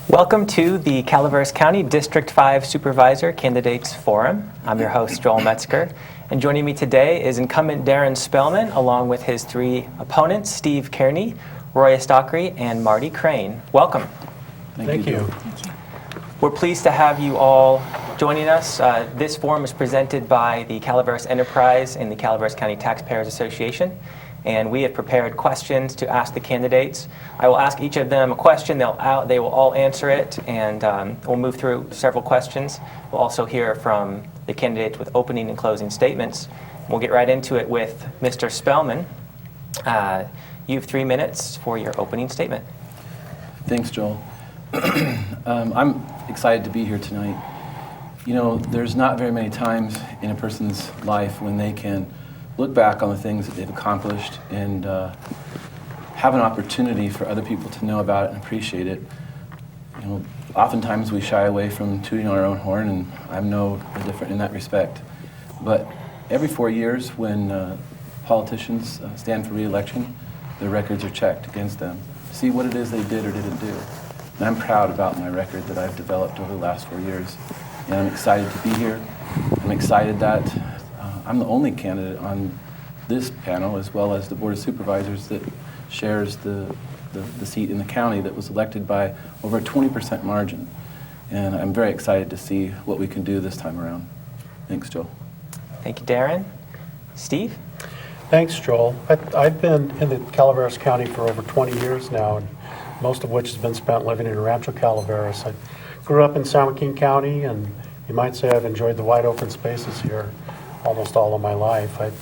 Welcome to the Calaveras County District 5 Supervisor Candidates Forum. I'm your host, Joel Metzger, and joining me today is incumbent Darren Spellman, along with his three opponents, Steve Kearney, Roy Stockery, and Marty Crane. Welcome. Thank you. We're pleased to have you all joining us. This forum is presented by the Calaveras Enterprise and the Calaveras County Taxpayers Association. And we have prepared questions to ask the candidates. I will ask each of them a question. They will all answer it, and we'll move through several questions. We'll also hear from the candidates with opening and closing statements. We'll get right into it with Mr. Spellman. You have 3 minutes for your opening statement. Thanks, Joel. I'm excited to be here tonight. You know, there's not very many times in a person's life when they can look back on the things that they've accomplished and have an opportunity for other people to know about it and appreciate it. You know, oftentimes we shy away from tooting our own horn, and I'm no different in that respect. But every 4 years when politicians stand for re-election, their records are checked against them to see what it is they did or didn't do. And I'm proud about my record that I've developed over the last 4 years. And I'm excited to be here. I'm excited that I'm the only candidate on this panel, as well as the Board of Supervisors, that shares the seat in the county that was elected by over a 20% margin. And I'm very excited to see what we can do this time around. Thanks, Joel. Thank you, Darren. Steve? Thanks, Joel. I've been in the Calaveras County for over 20 years now, and most of which has been spent living in Rancho Calaveras. I grew up in San Joaquin County, and you might say I've enjoyed the wide open spaces here almost all of my life. I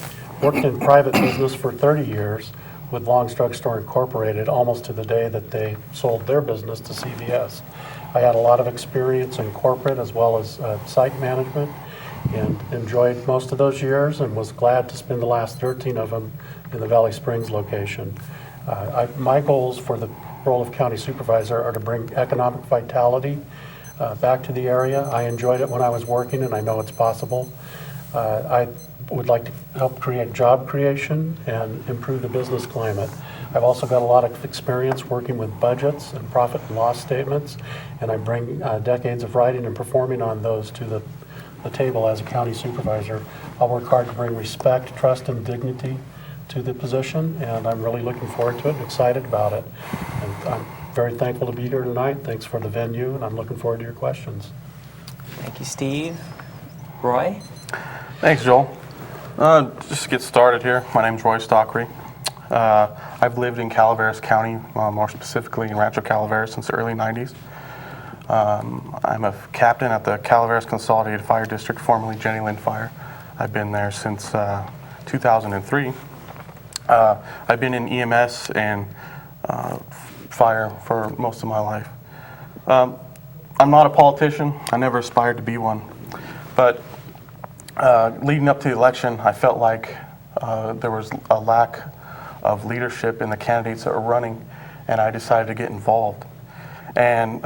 worked in private business for 30 years with Long's Drug Store Incorporated, almost to the day that they sold their business to CVS. I had a lot of experience in corporate as well as site management, and enjoyed most of those years and was glad to spend the last 13 of them in the Valley Springs location. My goals for the role of county supervisor are to bring economic vitality back to the area. I enjoyed it when I was working, and I know it's possible. I would like to help create job creation and improve the business climate. I've also got a lot of experience working with budgets and profit and loss statements, and I bring decades of writing and performing on those to the table as a county supervisor. I'll work hard to bring respect, trust, and dignity to the position, and I'm really looking forward to it and excited about it. And I'm very thankful to be here tonight. Thanks for the venue, and I'm looking forward to your questions. Thank you, Steve. Roy? Thanks, Joel. Just to get started here, my name's Roy Stockery. I've lived in Calaveras County, more specifically in Rancho Calaveras, since the early 90s. I'm a captain at the Calaveras Consolidated Fire District, formerly Jenny Lind Fire. I've been there since 2003. I've been in EMS and fire for most of my life. I'm not a politician. I never aspired to be one. But leading up to the election, I felt like there was a lack of leadership in the candidates that were running, and I decided to get involved. And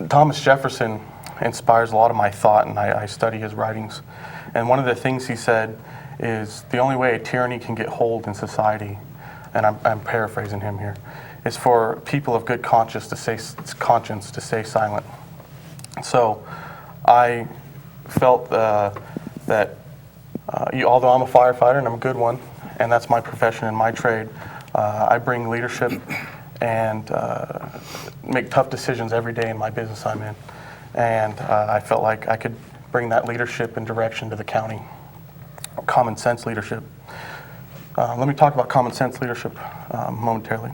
Thomas Jefferson inspires a lot of my thought, and I study his writings. And one of the things he said is the only way a tyranny can get hold in society, and I'm paraphrasing him here, is for people of good conscience to stay silent. So I felt that although I'm a firefighter and I'm a good one, and that's my profession and my trade, I bring leadership and make tough decisions every day in my business I'm in. And I felt like I could bring that leadership and direction to the county. Common sense leadership. Let me talk about common sense leadership momentarily.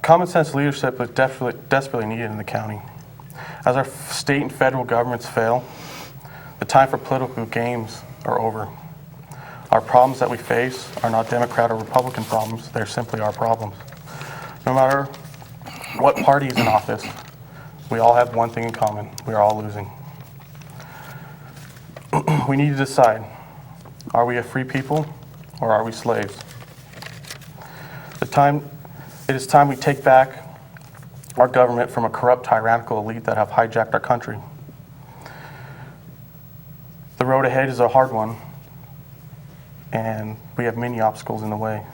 Common sense leadership is desperately needed in the county. As our state and federal governments fail, The time for political games are over. Our problems that we face are not Democrat or Republican problems, they're simply our problems. No matter what party is in office, we all have one thing in common: we are all losing. We need to decide, are we a free people or are we slaves? It is time we take back our government from a corrupt, tyrannical elite that have hijacked our country. The road ahead is a hard one, and we have many obstacles in the way.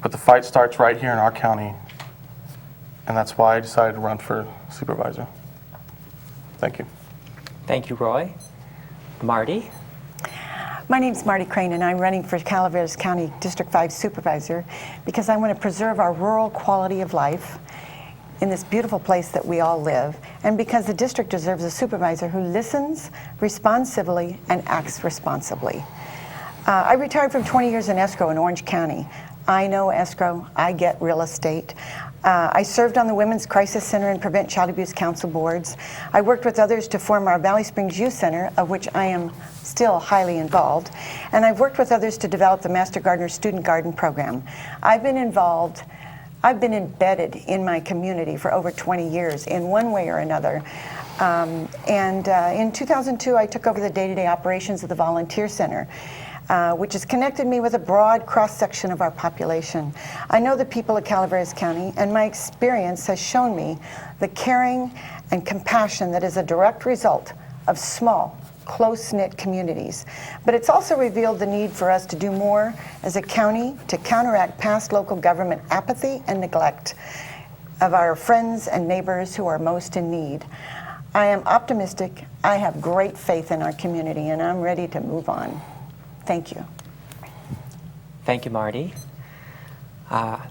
But the fight starts right here in our county, and that's why I decided to run for supervisor. Thank you. Thank you, Roy. Marty? My name's Marty Crane, and I'm running for Calaveras County District 5 Supervisor because I want to preserve our rural quality of life in this beautiful place that we all live, and because the district deserves a supervisor who listens, responds civilly, and acts responsibly. I retired from 20 years in escrow in Orange County. I know escrow, I get real estate. I served on the Women's Crisis Center and Prevent Child Abuse Council boards. I worked with others to form our Valley Springs Youth Center, of which I am still highly involved. And I've worked with others to develop the Master Gardener Student Garden program. I've been embedded in my community for over 20 years in one way or another. In 2002, I took over the day-to-day operations of the Volunteer Center, which has connected me with a broad cross-section of our population. I know the people of Calaveras County, and my experience has shown me the caring and compassion that is a direct result of small, close-knit communities. But it's also revealed the need for us to do more as a county to counteract past local government apathy and neglect of our friends and neighbors who are most in need. I am optimistic, I have great faith in our community, and I'm ready to move on. Thank you. Thank you, Marty.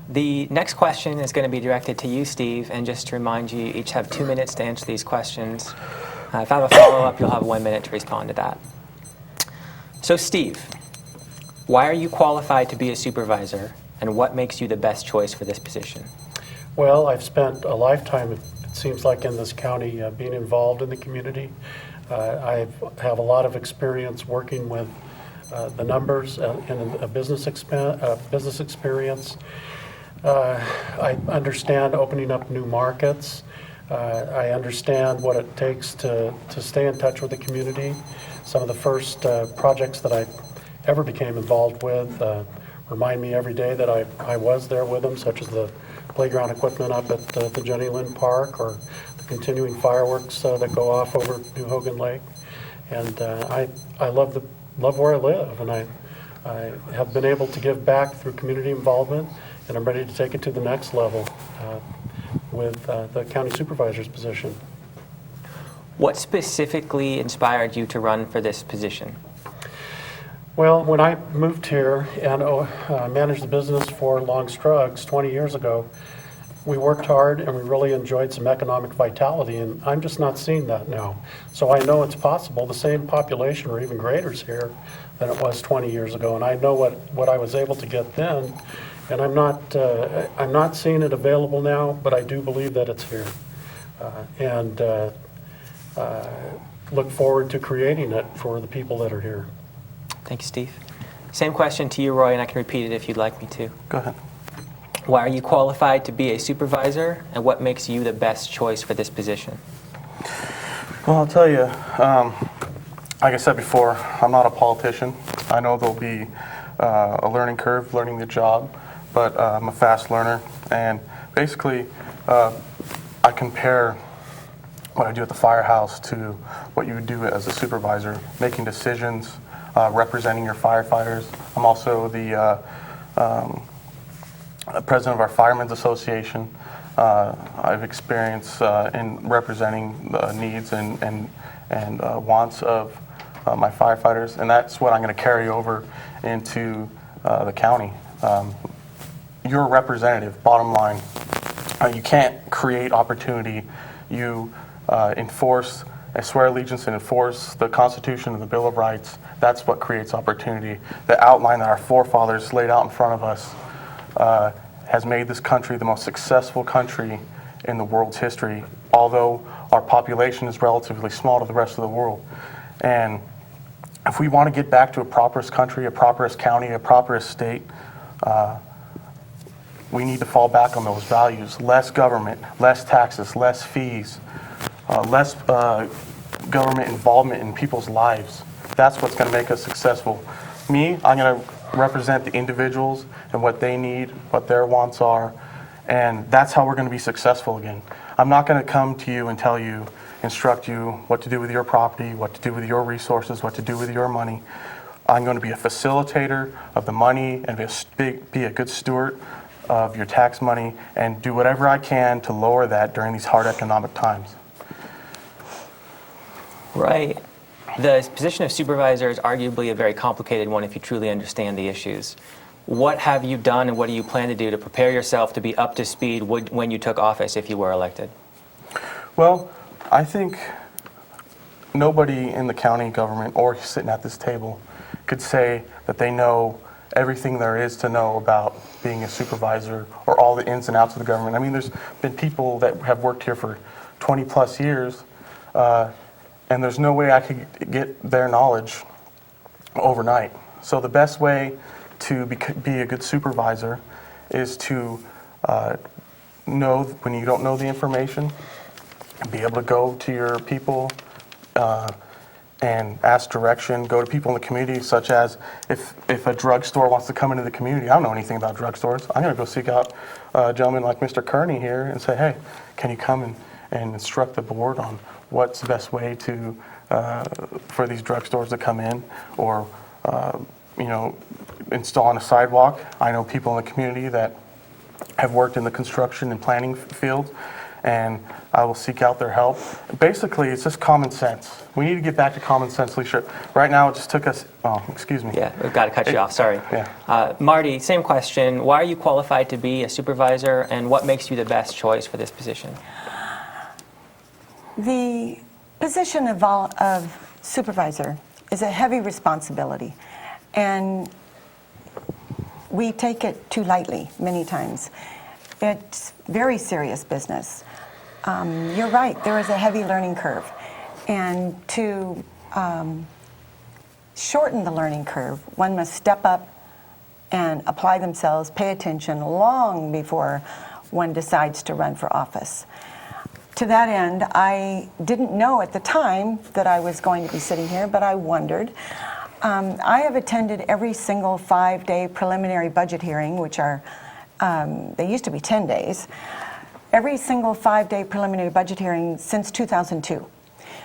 The next question is going to be directed to you, Steve, and just to remind you, you each have 2 minutes to answer these questions. If I have a follow-up, you'll have 1 minute to respond to that. So, Steve, why are you qualified to be a supervisor, and what makes you the best choice for this position? Well, I've spent a lifetime, it seems like, in this county being involved in the community. I have a lot of experience working with the numbers in a business experience. I understand opening up new markets. I understand what it takes to stay in touch with the community. Some of the first projects that I ever became involved with remind me every day that I was there with them, such as the playground equipment up at the Jenny Lynn Park, or the continuing fireworks that go off over New Hogan Lake. And I love where I live, and I have been able to give back through community involvement, and I'm ready to take it to the next level with the county supervisor's position. What specifically inspired you to run for this position? Well, when I moved here and managed the business for Long Strugs 20 years ago, we worked hard and we really enjoyed some economic vitality, and I'm just not seeing that now. So I know it's possible. The same population or even greater is here than it was 20 years ago, and I know what I was able to get then, and I'm not seeing it available now, but I do believe that it's here, and look forward to creating it for the people that are here. Thank you, Steve. Same question to you, Roy, and I can repeat it if you'd like me to. Go ahead. Why are you qualified to be a supervisor, and what makes you the best choice for this position? Well, I'll tell you, like I said before, I'm not a politician. I know there'll be a learning curve, learning the job, but I'm a fast learner. And basically, I compare what I do at the firehouse to what you would do as a supervisor, making decisions, representing your firefighters. I'm also the president of our Firemen's Association. I've experience in representing the needs and wants of my firefighters, and that's what I'm going to carry over into the county. You're a representative, bottom line. You can't create opportunity. You enforce, I swear allegiance and enforce the Constitution and the Bill of Rights. That's what creates opportunity. The outline that our forefathers laid out in front of us has made this country the most successful country in the world's history, although our population is relatively small to the rest of the world. And if we want to get back to a prosperous country, a prosperous county, a prosperous state, we need to fall back on those values. Less government, less taxes, less fees, less government involvement in people's lives. That's what's going to make us successful. Me, I'm going to represent the individuals and what they need, what their wants are, and that's how we're going to be successful again. I'm not going to come to you and tell you, instruct you what to do with your property, what to do with your resources, what to do with your money. I'm going to be a facilitator of the money and be a good steward of your tax money and do whatever I can to lower that during these hard economic times. Right. The position of supervisor is arguably a very complicated one if you truly understand the issues. What have you done and what do you plan to do to prepare yourself to be up to speed when you took office if you were elected? Well, I think nobody in the county government or sitting at this table could say that they know everything there is to know about being a supervisor or all the ins and outs of the government. I mean, there's been people that have worked here for 20 plus years, and there's no way I could get their knowledge overnight. So the best way to be a good supervisor is to know when you don't know the information, be able to go to your people and ask direction, go to people in the community, such as if a drugstore wants to come into the community. I don't know anything about drugstores. I'm going to go seek out a gentleman like Mr. Kearney here and say, hey, can you come and instruct the board on what's the best way to for these drugstores to come in, or install on a sidewalk. I know people in the community that have worked in the construction and planning field, and I will seek out their help. Basically, it's just common sense. We need to get back to common sense leadership. Right now, it just took us, excuse me. Yeah, we've got to cut you off, sorry. Yeah. Marty, same question. Why are you qualified to be a supervisor, and what makes you the best choice for this position? The position of supervisor is a heavy responsibility, and we take it too lightly many times. It's very serious business. You're right, there is a heavy learning curve. And to shorten the learning curve, one must step up and apply themselves, pay attention long before one decides to run for office. To that end, I didn't know at the time that I was going to be sitting here, but I wondered. I have attended every single 5-day preliminary budget hearing, which are, they used to be 10 days, every single 5-day preliminary budget hearing since 2002.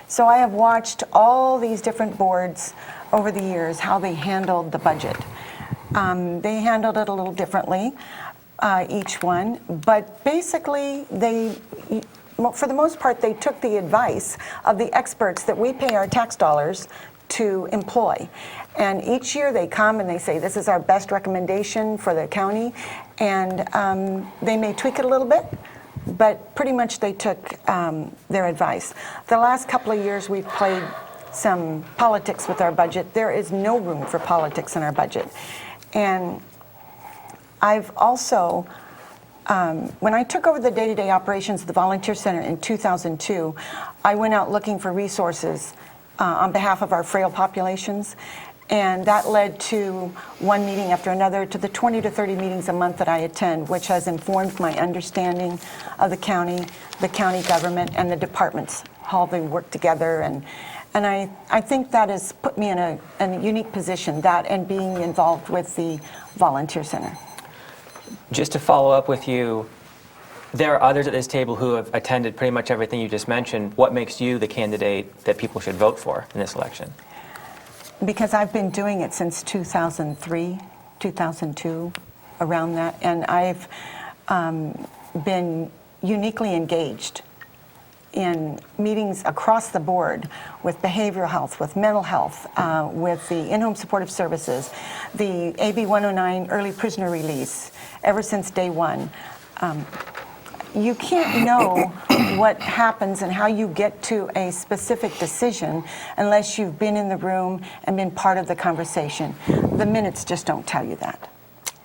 So I have watched all these different boards over the years, how they handled the budget. They handled it a little differently, each one, but basically for the most part, they took the advice of the experts that we pay our tax dollars to employ. And each year they come and they say, this is our best recommendation for the county, and they may tweak it a little bit, but pretty much they took their advice. The last couple of years we've played some politics with our budget. There is no room for politics in our budget. And I've also, when I took over the day-to-day operations of the Volunteer Center in 2002, I went out looking for resources on behalf of our frail populations, and that led to one meeting after another, to the 20 to 30 meetings a month that I attend, which has informed my understanding of the county government, and the departments, how they work together, and I think that has put me in a unique position, that and being involved with the Volunteer Center. Just to follow up with you, there are others at this table who have attended pretty much everything you just mentioned. What makes you the candidate that people should vote for in this election? Because I've been doing it since 2003, 2002, around that, and I've been uniquely engaged in meetings across the board with behavioral health, with mental health, with the in-home supportive services, the AB 109 early prisoner release, ever since day one. You can't know what happens and how you get to a specific decision unless you've been in the room and been part of the conversation. The minutes just don't tell you that.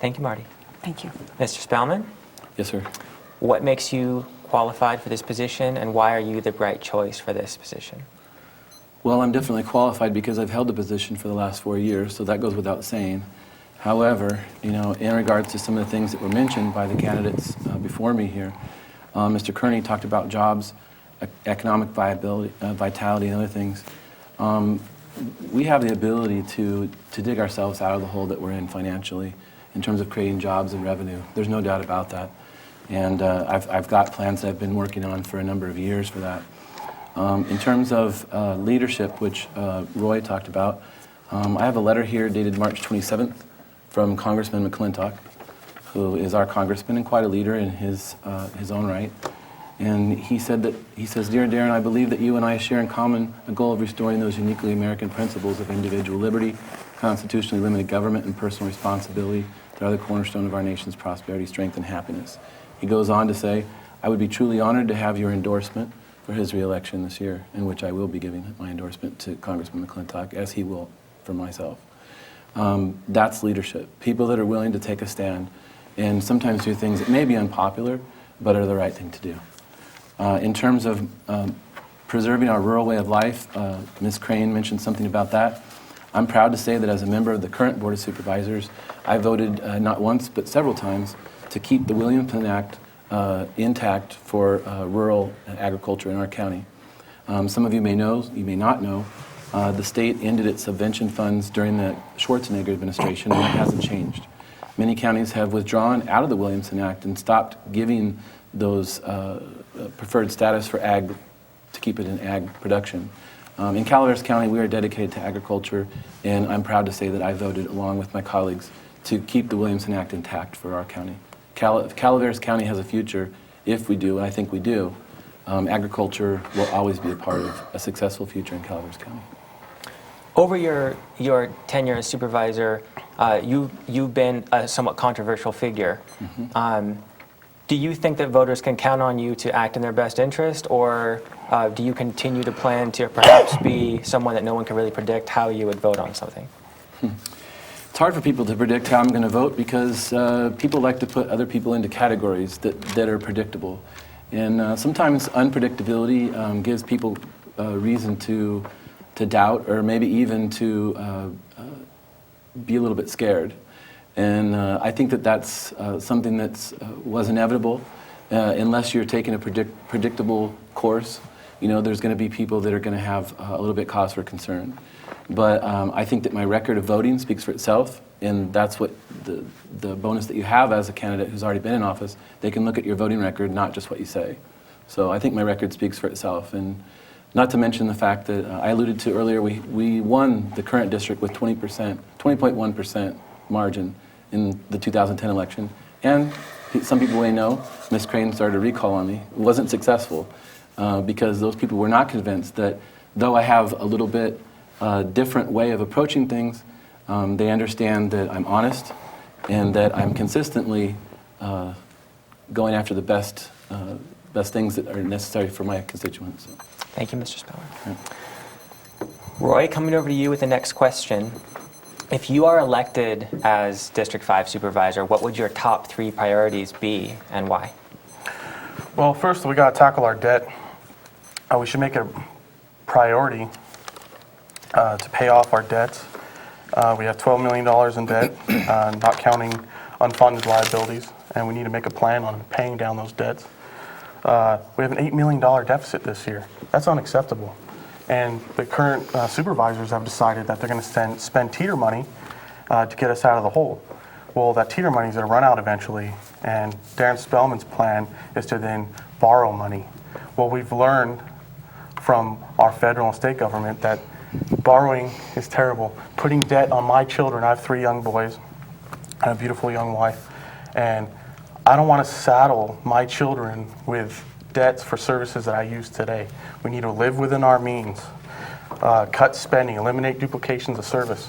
Thank you, Marty. Thank you. Mr. Spellman, Yes, sir. what makes you qualified for this position, and why are you the right choice for this position? Well, I'm definitely qualified because I've held the position for the last 4 years, so that goes without saying. However, you know, in regards to some of the things that were mentioned by the candidates before me here, Mr. Kearney talked about jobs, economic vitality, and other things. We have the ability to dig ourselves out of the hole that we're in financially in terms of creating jobs and revenue. There's no doubt about that. And I've got plans that I've been working on for a number of years for that. In terms of leadership, which Roy talked about, I have a letter here dated March 27th from Congressman McClintock, who is our congressman and quite a leader in his own right. And he says, "Dear Darren, I believe that you and I share in common a goal of restoring those uniquely American principles of individual liberty, constitutionally limited government, and personal responsibility that are the cornerstone of our nation's prosperity, strength, and happiness." He goes on to say, "I would be truly honored to have your endorsement for his re-election this year," in which I will be giving my endorsement to Congressman McClintock, as he will for myself. That's leadership. People that are willing to take a stand and sometimes do things that may be unpopular, but are the right thing to do. In terms of preserving our rural way of life, Ms. Crane mentioned something about that. I'm proud to say that as a member of the current Board of Supervisors, I voted not once but several times to keep the Williamson Act intact for rural agriculture in our county. Some of you may know, you may not know, the state ended its subvention funds during the Schwarzenegger administration, and that hasn't changed. Many counties have withdrawn out of the Williamson Act and stopped giving those preferred status for ag, to keep it in ag production. In Calaveras County, we are dedicated to agriculture, and I'm proud to say that I voted along with my colleagues to keep the Williamson Act intact for our county. Calaveras County has a future if we do, and I think we do. Agriculture will always be a part of a successful future in Calaveras County. Over your tenure as supervisor, you've been a somewhat controversial figure. Do you think that voters can count on you to act in their best interest, or do you continue to plan to perhaps be someone that no one can really predict how you would vote on something? It's hard for people to predict how I'm going to vote because people like to put other people into categories that are predictable. And sometimes unpredictability gives people reason to doubt, or maybe even to be a little bit scared. And I think that that's something that was inevitable. Unless you're taking a predictable course, you know, there's going to be people that are going to have a little bit cause for concern. But I think that my record of voting speaks for itself, and that's what the bonus that you have as a candidate who's already been in office. They can look at your voting record, not just what you say. So I think my record speaks for itself. And not to mention the fact that I alluded to earlier, we won the current district with 20.1% margin in the 2010 election. And some people may know, Ms. Crane started a recall on me. It wasn't successful because those people were not convinced that though I have a little bit different way of approaching things, they understand that I'm honest and that I'm consistently going after the best things that are necessary for my constituents. So. Thank you, Mr. Speller. Yeah. Roy, coming over to you with the next question. If you are elected as District 5 Supervisor, what would your top 3 priorities be and why? Well, first we got to tackle our debt. We should make it a priority to pay off our debts. We have $12 million in debt, not counting unfunded liabilities, and we need to make a plan on paying down those debts. We have an $8 million deficit this year. That's unacceptable. And the current supervisors have decided that they're going to spend teeter money to get us out of the hole. Well, that teeter money is going to run out eventually, and Darren Spellman's plan is to then borrow money. Well, we've learned from our federal and state government that borrowing is terrible. Putting debt on my children, I have 3 young boys and a beautiful young wife, and I don't want to saddle my children with debts for services that I use today. We need to live within our means, cut spending, eliminate duplications of service,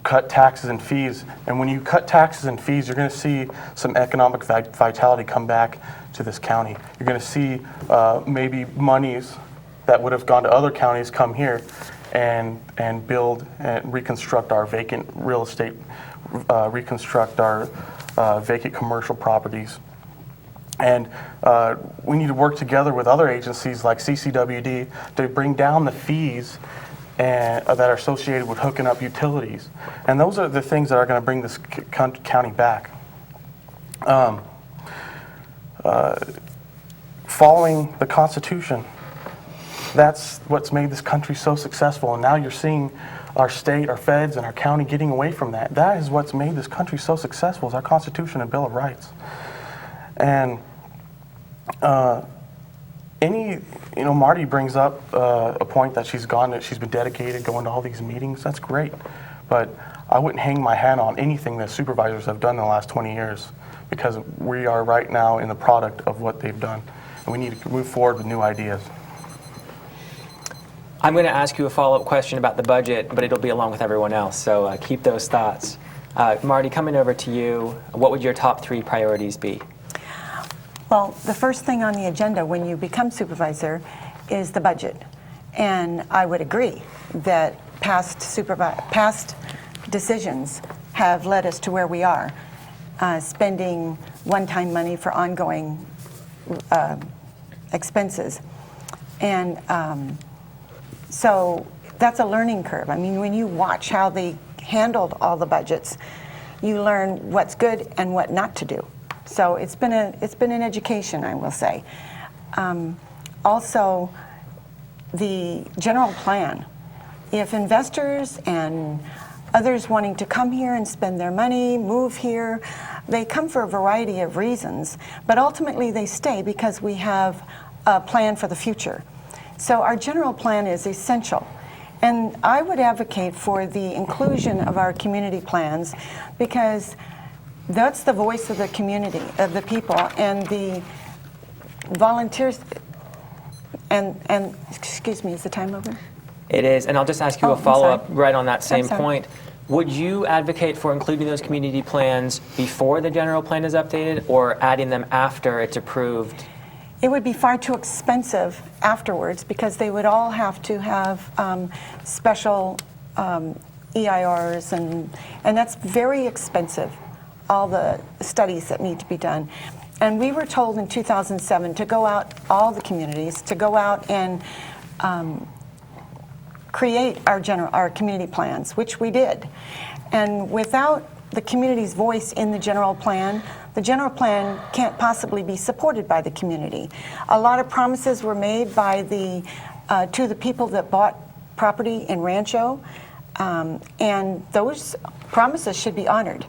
cut taxes and fees. And when you cut taxes and fees, you're going to see some economic vitality come back to this county. You're going to see maybe monies that would have gone to other counties come here and build and reconstruct our vacant real estate, reconstruct our vacant commercial properties. And we need to work together with other agencies like CCWD to bring down the fees that are associated with hooking up utilities. And those are the things that are going to bring this county back. Following the Constitution, that's what's made this country so successful. And now you're seeing our state, our feds, and our county getting away from that. That is what's made this country so successful, is our Constitution and Bill of Rights. And Marty brings up a point that she's been dedicated, going to all these meetings. That's great, but I wouldn't hang my hat on anything that supervisors have done in the last 20 years, because we are right now in the product of what they've done, and we need to move forward with new ideas. I'm going to ask you a follow-up question about the budget, but it'll be along with everyone else, so keep those thoughts. Marty, coming over to you, what would your top 3 priorities be? Well, the first thing on the agenda when you become supervisor is the budget. And I would agree that past decisions have led us to where we are, spending one-time money for ongoing expenses. And so that's a learning curve. I mean, when you watch how they handled all the budgets, you learn what's good and what not to do. So it's been an education, I will say. Also, the general plan. If investors and others wanting to come here and spend their money, move here, they come for a variety of reasons, but ultimately they stay because we have a plan for the future. So our general plan is essential. And I would advocate for the inclusion of our community plans, because that's the voice of the community, of the people, and the volunteers. And excuse me, is the time over? It is, and I'll just ask you a I'm follow-up sorry. right on that same I'm sorry. point. Would you advocate for including those community plans before the general plan is updated, or adding them after it's approved? It would be far too expensive afterwards, because they would all have to have special EIRs, and that's very expensive, all the studies that need to be done. And we were told in 2007 to go out, all the communities, to go out and create our community plans, which we did. And without the community's voice in the general plan can't possibly be supported by the community. A lot of promises were made by to the people that bought property in Rancho, and those promises should be honored.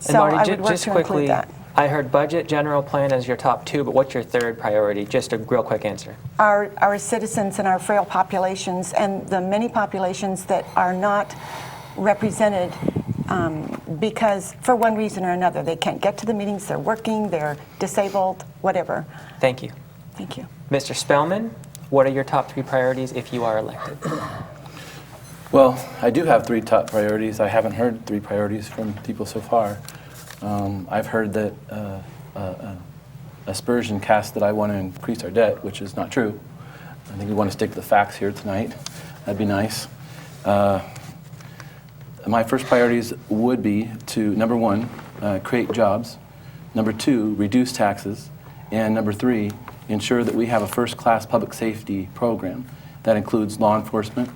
So Marty, I would work just to quickly, include that. I heard budget, general plan as your top 2, but what's your 3rd priority? Just a real quick answer. Our citizens and our frail populations, and the many populations that are not represented because for one reason or another, they can't get to the meetings, they're working, they're disabled, whatever. Thank you. Thank you. Mr. Spellman, what are your top 3 priorities if you are elected? Well, I do have 3 top priorities. I haven't heard 3 priorities from people so far. I've heard that aspersion cast that I want to increase our debt, which is not true. I think we want to stick to the facts here tonight. That'd be nice. My first priorities would be to, number 1, create jobs. Number 2, reduce taxes. And number 3, ensure that we have a first-class public safety program that includes law enforcement,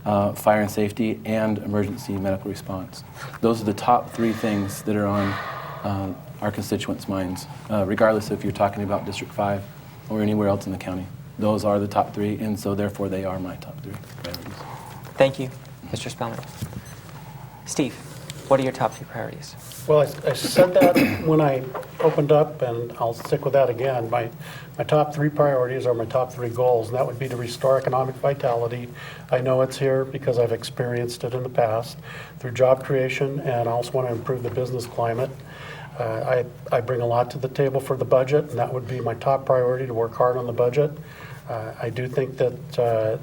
fire and safety, and emergency medical response. Those are the top 3 things that are on our constituents' minds, regardless if you're talking about District 5 or anywhere else in the county. Those are the top 3, and so therefore they are my top 3 priorities. Thank you, Mr. Spellman. Steve, what are your top 3 priorities? Well, I said that when I opened up, and I'll stick with that again. My top 3 priorities are my top 3 goals, and that would be to restore economic vitality. I know it's here because I've experienced it in the past through job creation, and I also want to improve the business climate. I bring a lot to the table for the budget, and that would be my top priority, to work hard on the budget. I do think that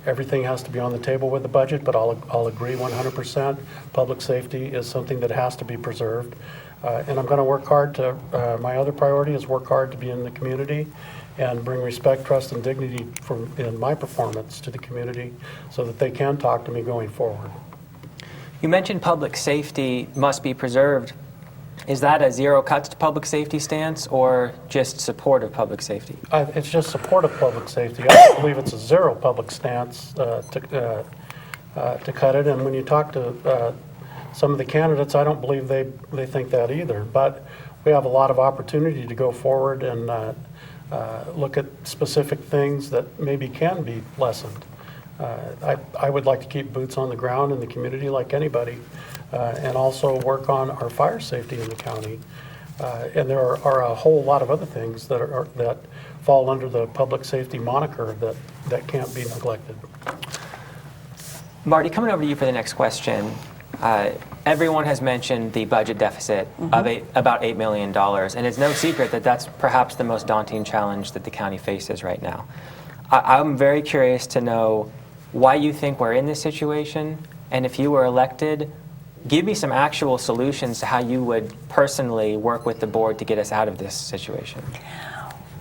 everything has to be on the table with the budget, but I'll agree 100%. Public safety is something that has to be preserved. And I'm going to work hard to, my other priority is work hard to be in the community and bring respect, trust, and dignity in my performance to the community so that they can talk to me going forward. You mentioned public safety must be preserved. Is that a zero cuts to public safety stance or just support of public safety? It's just support of public safety. I don't believe it's a zero public stance to cut it. And when you talk to some of the candidates, I don't believe they think that either. But we have a lot of opportunity to go forward and look at specific things that maybe can be lessened. I would like to keep boots on the ground in the community like anybody, and also work on our fire safety in the county. And there are a whole lot of other things that fall under the public safety moniker that can't be neglected. Marty, coming over to you for the next question. Everyone has mentioned the budget deficit of about $8 million, and it's no secret that that's perhaps the most daunting challenge that the county faces right now. I'm very curious to know why you think we're in this situation, and if you were elected, give me some actual solutions to how you would personally work with the board to get us out of this situation.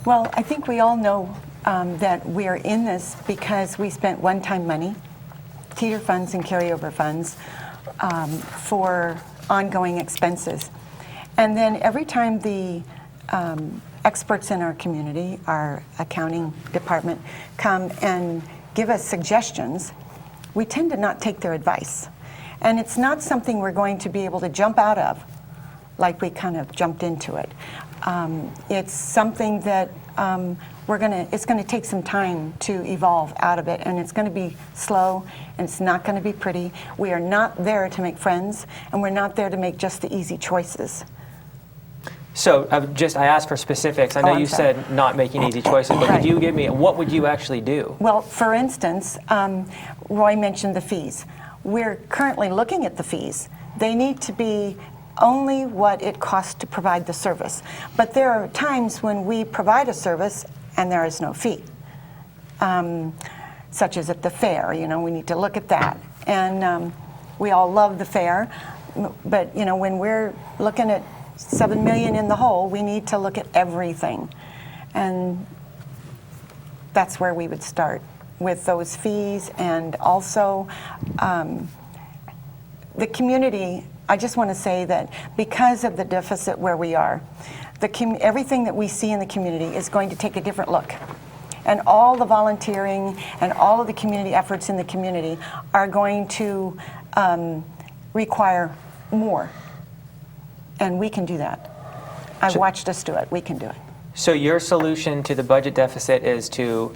Well, I think we all know that we are in this because we spent one-time money, teeter funds and carryover funds, for ongoing expenses. And then every time the experts in our community, our accounting department, come and give us suggestions, we tend to not take their advice. And it's not something we're going to be able to jump out of like we kind of jumped into it. It's something that it's going to take some time to evolve out of it, and it's going to be slow, and it's not going to be pretty. We are not there to make friends, and we're not there to make just the easy choices. So I asked for specifics. I know you said not making easy choices, but could you give me, what would you actually do? Well, for instance, Roy mentioned the fees. We're currently looking at the fees. They need to be only what it costs to provide the service. But there are times when we provide a service and there is no fee, such as at the fair. We need to look at that. And we all love the fair, but when we're looking at $7 million in the hole, we need to look at everything. And that's where we would start, with those fees. And also the community. I just want to say that because of the deficit where we are, everything that we see in the community is going to take a different look. And all the volunteering and all of the community efforts in the community are going to require more. And we can do that. I've watched us do it. We can do it. So your solution to the budget deficit is to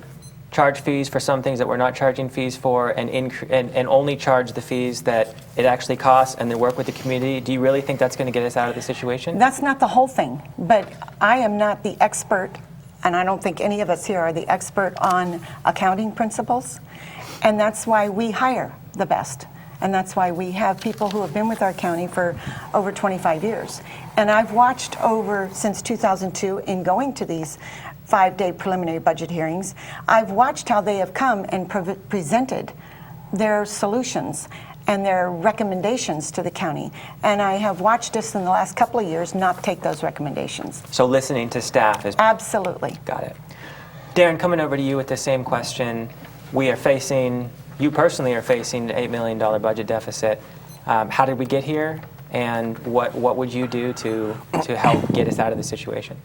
charge fees for some things that we're not charging fees for, and only charge the fees that it actually costs, and then work with the community. Do you really think that's going to get us out of the situation? That's not the whole thing, but I am not the expert, and I don't think any of us here are the expert on accounting principles, and that's why we hire the best. And that's why we have people who have been with our county for over 25 years. And I've watched since 2002 in going to these 5-day preliminary budget hearings, I've watched how they have come and presented their solutions and their recommendations to the county. And I have watched us in the last couple of years not take those recommendations. So listening to staff is... Absolutely. Got it. Darren, coming over to you with the same question. You personally are facing an $8 million budget deficit. How did we get here? And what would you do to help get us out of the situation?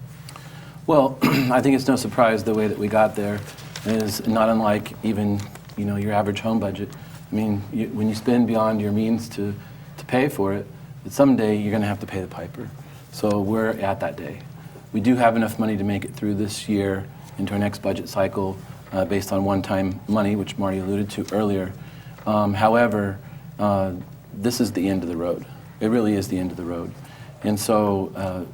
Well, I think it's no surprise the way that we got there. It is not unlike even your average home budget. I mean, when you spend beyond your means to pay for it, someday you're going to have to pay the piper. So we're at that day. We do have enough money to make it through this year into our next budget cycle based on one-time money, which Marty alluded to earlier. However, this is the end of the road. It really is the end of the road. And so,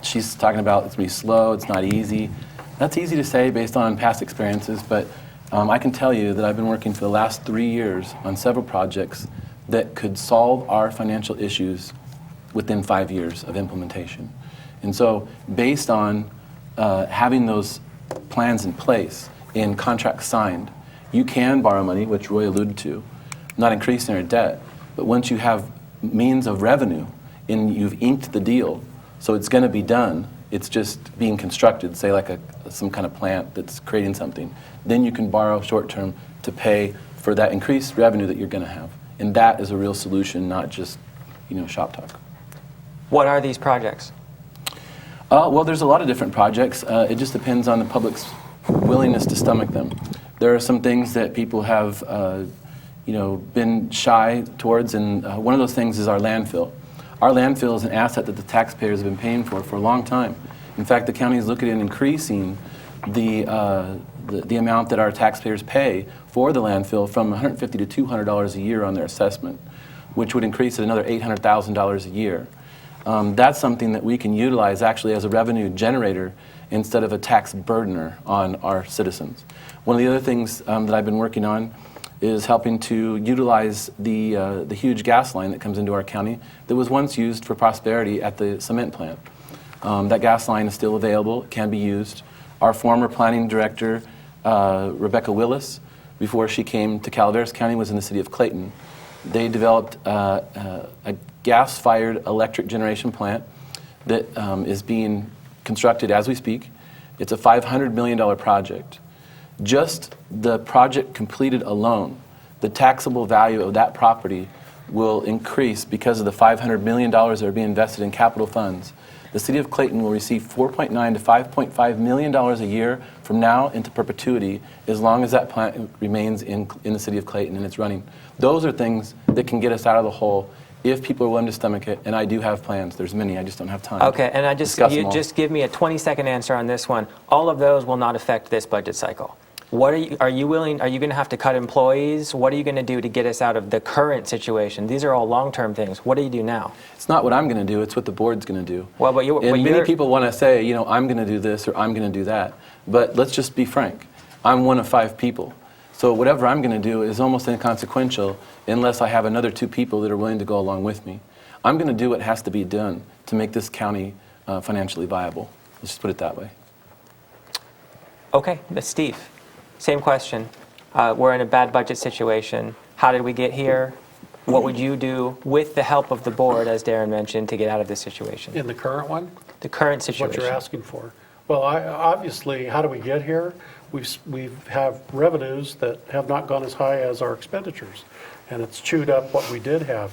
she's talking about it's going to be slow, it's not easy. That's easy to say based on past experiences, but I can tell you that I've been working for the last 3 years on several projects that could solve our financial issues within 5 years of implementation. And so based on having those plans in place and contracts signed, you can borrow money, which Roy alluded to, not increasing our debt, but once you have means of revenue and you've inked the deal, so it's going to be done, it's just being constructed, say like some kind of plant that's creating something, then you can borrow short-term to pay for that increased revenue that you're going to have. And that is a real solution, not just shop talk. What are these projects? Well, there's a lot of different projects. It just depends on the public's willingness to stomach them. There are some things that people have, been shy towards, and one of those things is our landfill. Our landfill is an asset that the taxpayers have been paying for a long time. In fact, the county is looking at increasing the amount that our taxpayers pay for the landfill from $150 to $200 a year on their assessment, which would increase it another $800,000 a year. That's something that we can utilize actually as a revenue generator instead of a tax burdener on our citizens. One of the other things that I've been working on is helping to utilize the huge gas line that comes into our county that was once used for prosperity at the cement plant. That gas line is still available, it can be used. Our former planning director, Rebecca Willis, before she came to Calaveras County, was in the city of Clayton. They developed a gas-fired electric generation plant that is being constructed as we speak. It's a $500 million project. Just the project completed alone, the taxable value of that property will increase because of the $500 million that are being invested in capital funds. The city of Clayton will receive $4.9 to $5.5 million a year from now into perpetuity as long as that plant remains in the city of Clayton and it's running. Those are things that can get us out of the hole if people are willing to stomach it, and I do have plans. There's many, I just don't have time. Okay, and you just give me a 20-second answer on this one. All of those will not affect this budget cycle. What are you going to have to cut employees? What are you going to do to get us out of the current situation? These are all long-term things. What do you do now? It's not what I'm going to do, it's what the board's going to do. Well, but many people want to say, I'm going to do this or I'm going to do that. But let's just be frank. I'm one of 5 people. So whatever I'm going to do is almost inconsequential unless I have another 2 people that are willing to go along with me. I'm going to do what has to be done to make this county financially viable. Let's just put it that way. Okay, Steve, same question. We're in a bad budget situation. How did we get here? What would you do with the help of the board, as Darren mentioned, to get out of this situation? In the current one? The current Is situation. what you're asking for. Well, obviously, how do we get here? We have revenues that have not gone as high as our expenditures, and it's chewed up what we did have.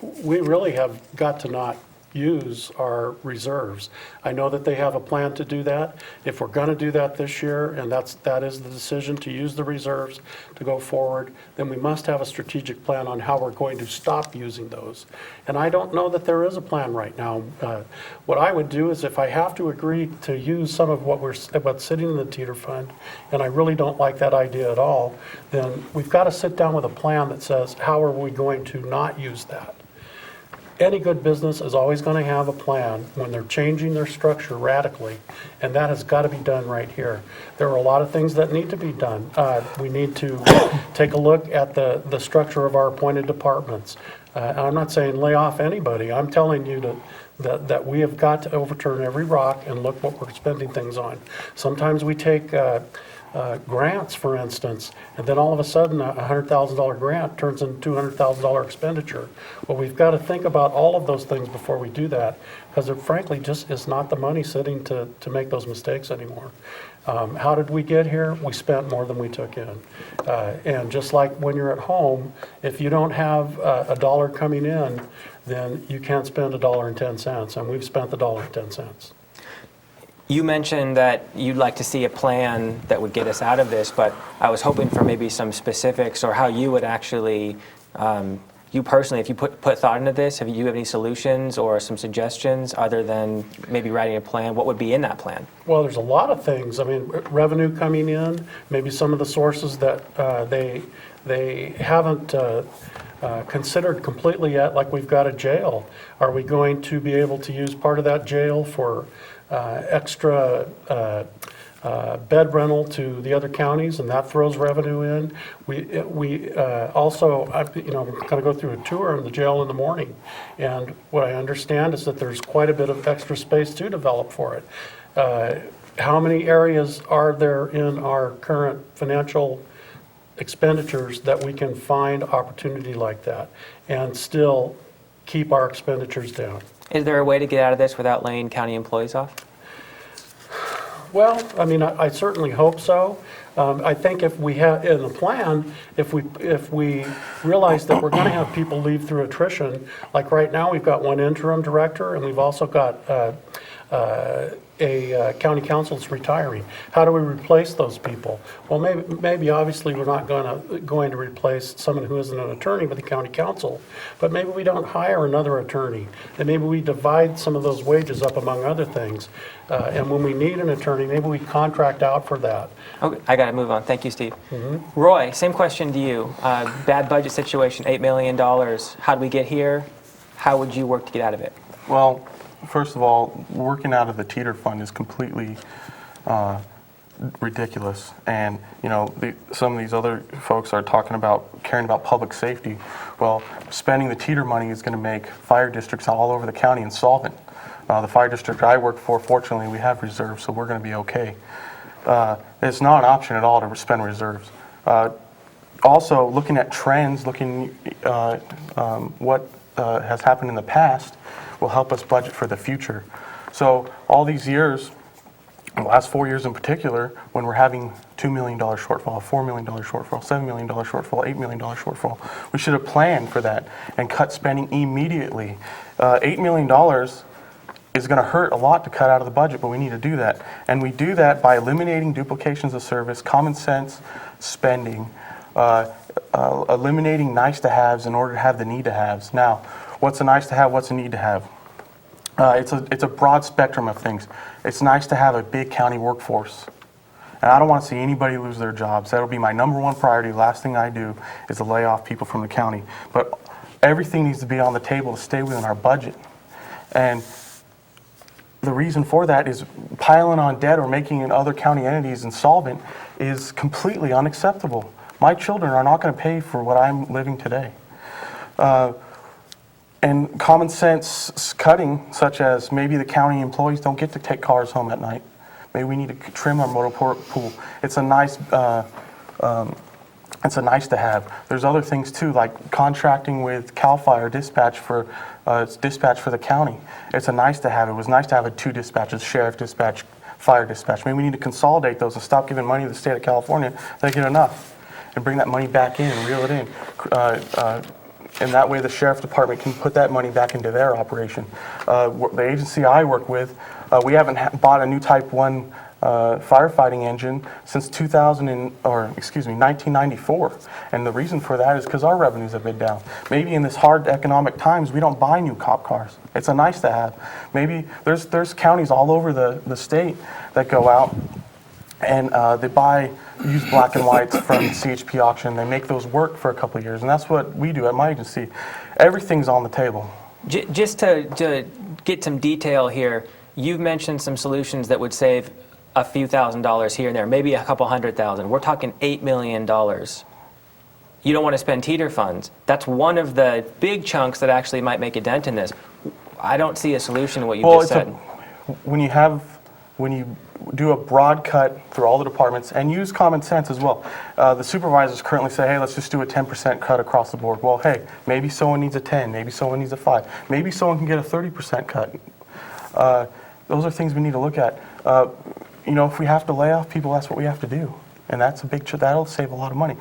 We really have got to not use our reserves. I know that they have a plan to do that. If we're going to do that this year, and that is the decision to use the reserves to go forward, then we must have a strategic plan on how we're going to stop using those. And I don't know that there is a plan right now. What I would do is if I have to agree to use some of what's sitting in the teeter fund, and I really don't like that idea at all, then we've got to sit down with a plan that says, how are we going to not use that? Any good business is always going to have a plan when they're changing their structure radically, and that has got to be done right here. There are a lot of things that need to be done. We need to take a look at the structure of our appointed departments. I'm not saying lay off anybody. I'm telling you that we have got to overturn every rock and look what we're spending things on. Sometimes we take grants, for instance, and then all of a sudden a $100,000 grant turns into $200,000 expenditure. Well, we've got to think about all of those things before we do that, because there frankly just is not the money sitting to make those mistakes anymore. How did we get here? We spent more than we took in. And just like when you're at home, if you don't have a dollar coming in, then you can't spend $1.10, and we've spent the $1.10. You mentioned that you'd like to see a plan that would get us out of this, but I was hoping for maybe some specifics or how you would actually, you personally, if you put thought into this, have you have any solutions or some suggestions other than maybe writing a plan? What would be in that plan? Well, there's a lot of things. I mean, revenue coming in, maybe some of the sources that they haven't considered completely yet, like we've got a jail. Are we going to be able to use part of that jail for extra bed rental to the other counties, and that throws revenue in? We also, we're going to go through a tour in the jail in the morning, and what I understand is that there's quite a bit of extra space to develop for it. How many areas are there in our current financial expenditures that we can find opportunity like that and still keep our expenditures down? Is there a way to get out of this without laying county employees off? Well, I mean, I certainly hope so. I think if we have, in the plan, if we realize that we're going to have people leave through attrition, like right now, we've got one interim director, and we've also got a county council that's retiring. How do we replace those people? Well, maybe obviously we're not going to replace someone who isn't an attorney with the county council, but maybe we don't hire another attorney, and maybe we divide some of those wages up among other things. And when we need an attorney, maybe we contract out for that. Okay, I got to move on. Thank you, Steve. Roy, same question to you. Bad budget situation, $8 million. How did we get here? How would you work to get out of it? Well, first of all, working out of the teeter fund is completely ridiculous. And, you know, some of these other folks are talking about caring about public safety. Well, spending the teeter money is going to make fire districts all over the county insolvent. The fire district I work for, fortunately, we have reserves, so we're going to be okay. It's not an option at all to spend reserves. Also, looking at trends, looking what has happened in the past will help us budget for the future. So all these years, the last 4 years in particular, when we're having $2 million shortfall, $4 million shortfall, $7 million shortfall, $8 million shortfall, we should have planned for that and cut spending immediately. $8 million is going to hurt a lot to cut out of the budget, but we need to do that. And we do that by eliminating duplications of service, common sense spending, eliminating nice-to-haves in order to have the need-to-haves. Now, what's a nice-to-have, what's a need-to-have? It's a broad spectrum of things. It's nice to have a big county workforce. And I don't want to see anybody lose their jobs. That'll be my number one priority. The last thing I do is to lay off people from the county. But everything needs to be on the table to stay within our budget. And the reason for that is piling on debt or making other county entities insolvent is completely unacceptable. My children are not going to pay for what I'm living today. And common sense cutting, such as maybe the county employees don't get to take cars home at night. Maybe we need to trim our motor pool. It's a nice to have. There's other things too, like contracting with CAL FIRE dispatch for dispatch for the county. It's a nice to have. It was nice to have 2 dispatches: sheriff dispatch, fire dispatch. Maybe we need to consolidate those and stop giving money to the state of California. They get enough, and bring that money back in and reel it in. And that way the sheriff's department can put that money back into their operation. The agency I work with, we haven't bought a new Type 1 firefighting engine since 1994. And the reason for that is because our revenues have been down. Maybe in this hard economic times, we don't buy new cop cars. It's a nice to have. Maybe there's counties all over the state that go out and they buy used black and whites from CHP auction. They make those work for a couple of years, and that's what we do at my agency. Everything's on the table. Just to get some detail here, you've mentioned some solutions that would save a few $1,000s here and there, maybe a couple $100,000. We're talking $8 million. You don't want to spend teeter funds. That's one of the big chunks that actually might make a dent in this. I don't see a solution to what you just said. When you do a broad cut through all the departments and use common sense as well. The supervisors currently say, hey, let's just do a 10% cut across the board. Well, hey, maybe someone needs a 10, maybe someone needs a 5, maybe someone can get a 30% cut. Those are things we need to look at. You know, if we have to lay off people, that's what we have to do. And that's a big, that'll save a lot of money.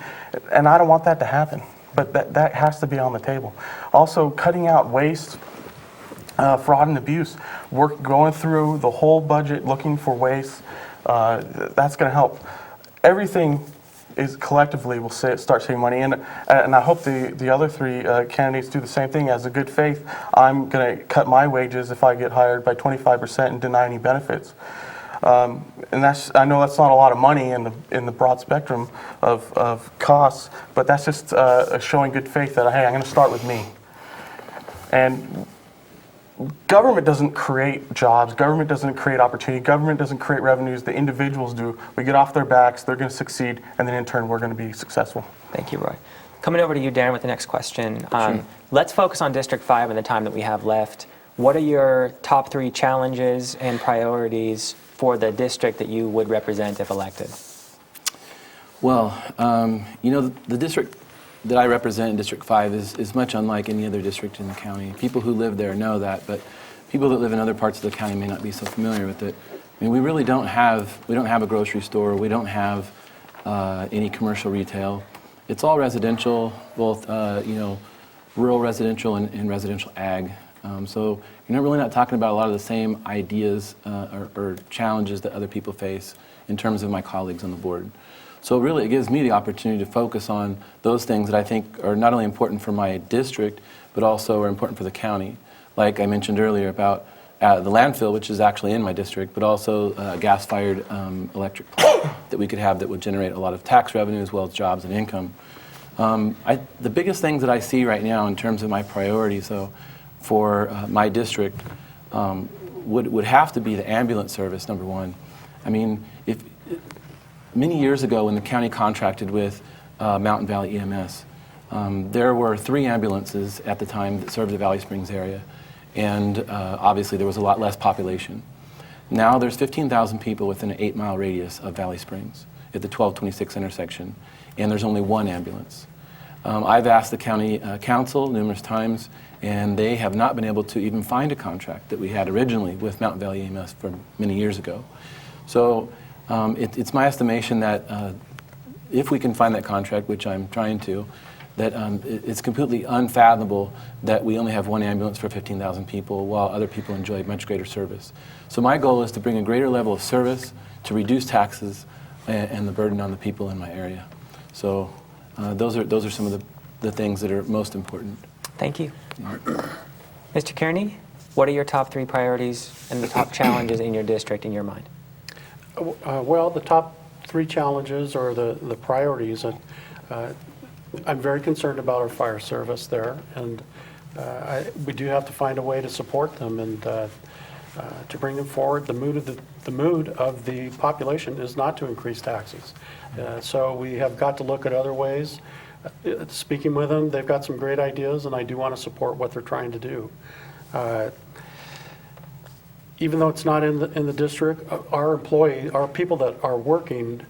And I don't want that to happen, but that has to be on the table. Also, cutting out waste, fraud and abuse, going through the whole budget looking for waste, that's going to help. Everything is collectively will start saving money, and I hope the other 3 candidates do the same thing. As a good faith, I'm going to cut my wages if I get hired by 25% and deny any benefits. And I know that's not a lot of money in the broad spectrum of costs, but that's just showing good faith that, hey, I'm going to start with me. And government doesn't create jobs. Government doesn't create opportunity. Government doesn't create revenues. The individuals do. We get off their backs, they're going to succeed, and then in turn, we're going to be successful. Thank you, Roy. Coming over to you, Darren, with the next question. Sure. Let's focus on District 5 in the time that we have left. What are your top 3 challenges and priorities for the district that you would represent if elected? Well, you know, the district that I represent in District 5 is much unlike any other district in the county. People who live there know that, but people that live in other parts of the county may not be so familiar with it. I mean, we don't have a grocery store. We don't have any commercial retail. It's all residential, both rural residential and residential ag. So you're really not talking about a lot of the same ideas or challenges that other people face in terms of my colleagues on the board. So really it gives me the opportunity to focus on those things that I think are not only important for my district, but also are important for the county. Like I mentioned earlier about the landfill, which is actually in my district, but also a gas-fired electric plant that we could have that would generate a lot of tax revenue as well as jobs and income. The biggest things that I see right now in terms of my priorities, though, for my district would have to be the ambulance service, number one. I mean, many years ago when the county contracted with Mountain Valley EMS, there were 3 ambulances at the time that served the Valley Springs area, and obviously there was a lot less population. Now there's 15,000 people within an 8-mile radius of Valley Springs at the 1226 intersection, and there's only 1 ambulance. I've asked the county council numerous times, and they have not been able to even find a contract that we had originally with Mountain Valley EMS from many years ago. So it's my estimation that if we can find that contract, which I'm trying to, that it's completely unfathomable that we only have 1 ambulance for 15,000 people while other people enjoy much greater service. So my goal is to bring a greater level of service, to reduce taxes and the burden on the people in my area. So those are some of the things that are most important. Thank you. Mr. Kearney, what are your top 3 priorities and the top challenges in your district in your mind? Well, the top 3 challenges or the priorities, I'm very concerned about our fire service there, and we do have to find a way to support them and to bring them forward. The mood of the population is not to increase taxes, so we have got to look at other ways. Speaking with them, they've got some great ideas, and I do want to support what they're trying to do. Even though it's not in the district, our people that are working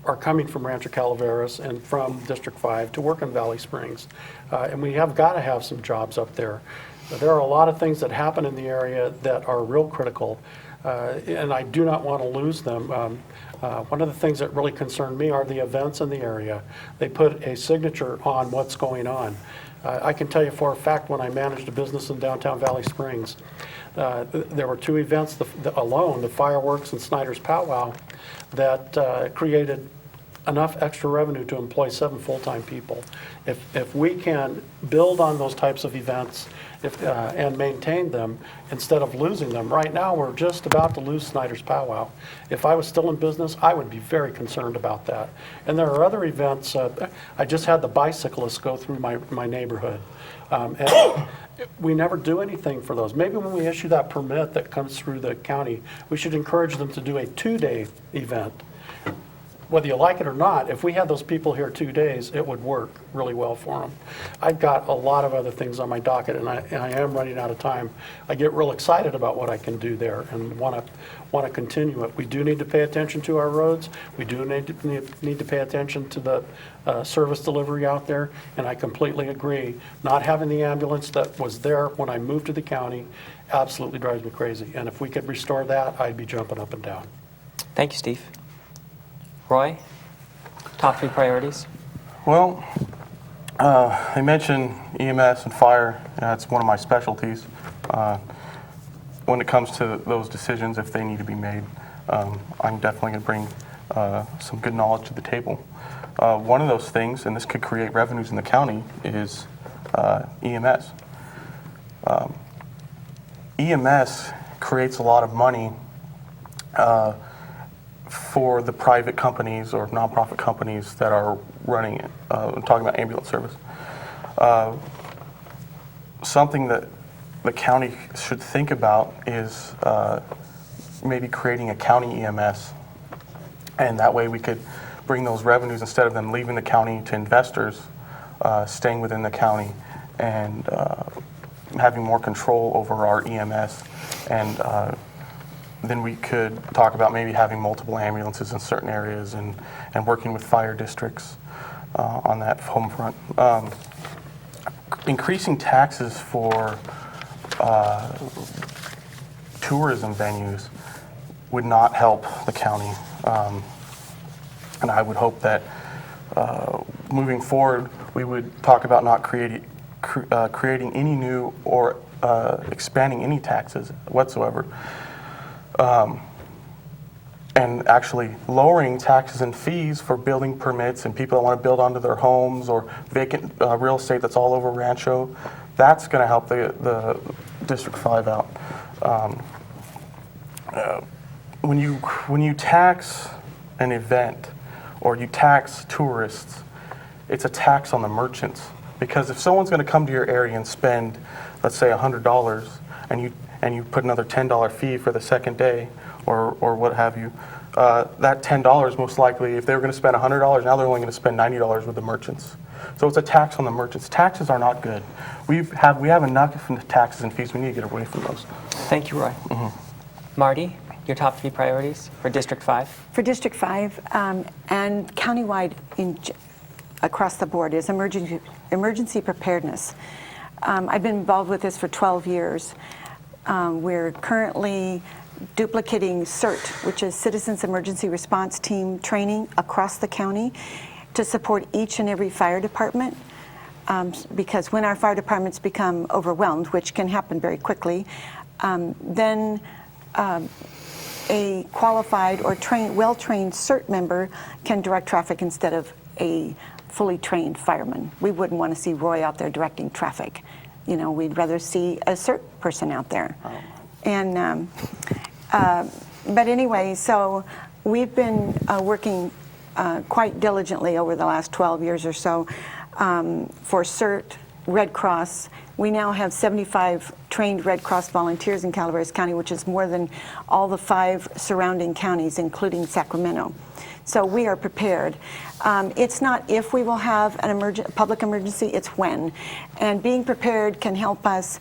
are coming from Rancho Calaveras and from District 5 to work in Valley Springs. And we have got to have some jobs up there. There are a lot of things that happen in the area that are real critical, and I do not want to lose them. One of the things that really concern me are the events in the area. They put a signature on what's going on. I can tell you for a fact, when I managed a business in downtown Valley Springs, there were 2 events alone, the fireworks and Snyder's Powwow, that created enough extra revenue to employ 7 full-time people. If we can build on those types of events and maintain them instead of losing them. Right now, we're just about to lose Snyder's Powwow. If I was still in business, I would be very concerned about that. And there are other events. I just had the bicyclists go through my neighborhood. And we never do anything for those. Maybe when we issue that permit that comes through the county, we should encourage them to do a 2-day event. Whether you like it or not, if we had those people here 2 days, it would work really well for them. I've got a lot of other things on my docket, and I am running out of time. I get real excited about what I can do there and want to continue it. We do need to pay attention to our roads. We do need to pay attention to the service delivery out there, and I completely agree. Not having the ambulance that was there when I moved to the county absolutely drives me crazy. And if we could restore that, I'd be jumping up and down. Thank you, Steve. Roy, top 3 priorities? Well, I mentioned EMS and fire. It's one of my specialties. When it comes to those decisions, if they need to be made, I'm definitely going to bring some good knowledge to the table. One of those things, and this could create revenues in the county, is EMS. EMS creates a lot of money for the private companies or nonprofit companies that are running it. I'm talking about ambulance service. Something that the county should think about is maybe creating a county EMS, and that way we could bring those revenues, instead of them leaving the county to investors, staying within the county and having more control over our EMS. And then we could talk about maybe having multiple ambulances in certain areas and working with fire districts on that home front. Increasing taxes for tourism venues would not help the county. And I would hope that moving forward, we would talk about not creating any new or expanding any taxes whatsoever. And actually lowering taxes and fees for building permits and people that want to build onto their homes or vacant real estate that's all over Rancho. That's going to help the District 5 out. When you tax an event or you tax tourists, it's a tax on the merchants. Because if someone's going to come to your area and spend, let's say, $100, and you put another $10 fee for the second day, or what have you, that $10 most likely, if they were going to spend $100, now they're only going to spend $90 with the merchants. So it's a tax on the merchants. Taxes are not good. We have enough from the taxes and fees. We need to get away from those. Thank you, Roy. Marty, your top 3 priorities for District 5? For District 5 and countywide across the board is emergency preparedness. I've been involved with this for 12 years. We're currently duplicating CERT, which is Citizens Emergency Response Team training across the county to support each and every fire department. Because when our fire departments become overwhelmed, which can happen very quickly, then a qualified or well-trained CERT member can direct traffic instead of a fully trained fireman. We wouldn't want to see Roy out there directing traffic. You know, we'd rather see a CERT person out there. And but anyway, so we've been working quite diligently over the last 12 years or so for CERT, Red Cross. We now have 75 trained Red Cross volunteers in Calaveras County, which is more than all the 5 surrounding counties, including Sacramento. So we are prepared. It's not if we will have an public emergency, it's when. And being prepared can help us